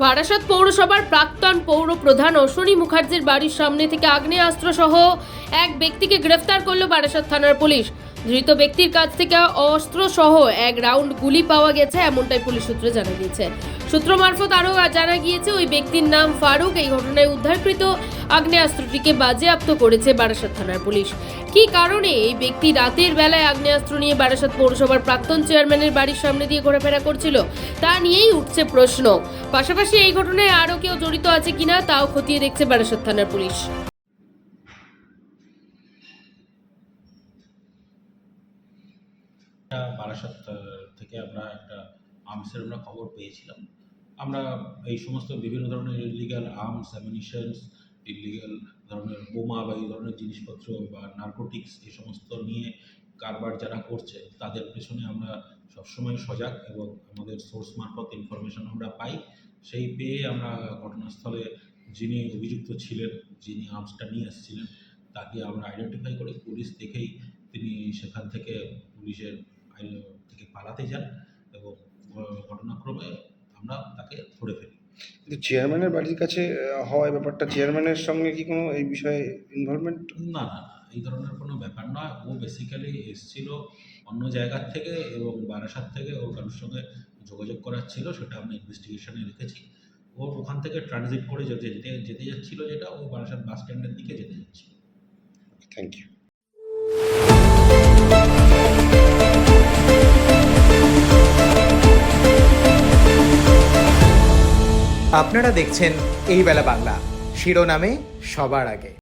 বারাসাত পৌরসভার প্রাক্তন পৌর প্রধান অশ্বনী মুখার্জির বাড়ির সামনে থেকে আগ্নেয়াস্ত্র সহ এক ব্যক্তিকে গ্রেফতার করল বারাসাত থানার পুলিশ। ধৃত ব্যক্তির কাছ থেকে অস্ত্র সহ এক রাউন্ড গুলি পাওয়া গেছে, এমনটাই পুলিশ সূত্রে জানা গিয়েছে। সূত্র মারফত আরও জানা গিয়েছে ওই ব্যক্তির নাম ফারুক। এই ঘটনায় উদ্ধারকৃত আগ্নেয়াস্ত্রটিকে বাজেয়াপ্ত করেছে বারাসাত থানার পুলিশ। কী কারণে এই ব্যক্তি রাতের বেলায় আগ্নেয়াস্ত্র নিয়ে বারাসাত পৌরসভার প্রাক্তন চেয়ারম্যানের বাড়ির সামনে দিয়ে ঘোরাফেরা করছিল তা নিয়েই উঠছে প্রশ্ন। পাশাপাশি এই ঘটনায় আরও কেউ জড়িত আছে কিনা তাও খতিয়ে দেখছে বারাসাত থানার পুলিশ। বারাসাত থেকে আমরা একটা আর্মসের খবর পেয়েছিলাম। আমরা এই সমস্ত বিভিন্ন ধরনের ইলিগাল আর্মস, অ্যামিনিশনস, ইলিগাল ধরনের বোমা বা এই ধরনের জিনিসপত্র বা নার্কোটিক্স এই সমস্ত নিয়ে কারবার যারা করছে তাদের পেছনে আমরা সবসময় সজাগ এবং আমাদের সোর্স মারফত ইনফরমেশন আমরা পাই। সেই পেয়ে আমরা ঘটনাস্থলে যিনি অভিযুক্ত ছিলেন, যিনি আর্মসটা নিয়ে এসেছিলেন, তাকে আমরা আইডেন্টিফাই করি। পুলিশ দেখেই তিনি সেখান থেকে পুলিশের থেকে পালাতে যান এবং ঘটনাক্রমে আমরা তাকে ধরে ফেলি। কিন্তু চেয়ারম্যানের বাড়ির কাছে হওয়ায় ব্যাপারটা, চেয়ারম্যানের সঙ্গে কি কোনো এই বিষয়ে ইনভলভমেন্ট? না, এই ধরনের কোনো ব্যাপার নয়। ও বেসিক্যালি এসেছিল অন্য জায়গার থেকে এবং বারাসাত থেকে ওর কারোর সঙ্গে যোগাযোগ করার ছিল, সেটা আমরা ইনভেস্টিগেশনে রেখেছি। ও ওখান থেকে ট্রানজিট করে যেতে যাচ্ছিল, যেটা ও বারাসাত বাস স্ট্যান্ডের দিকে যেতে যাচ্ছিল। Thank you. আপনারা দেখছেন এই বেলা বাংলা, শিরোনামে সবার আগে।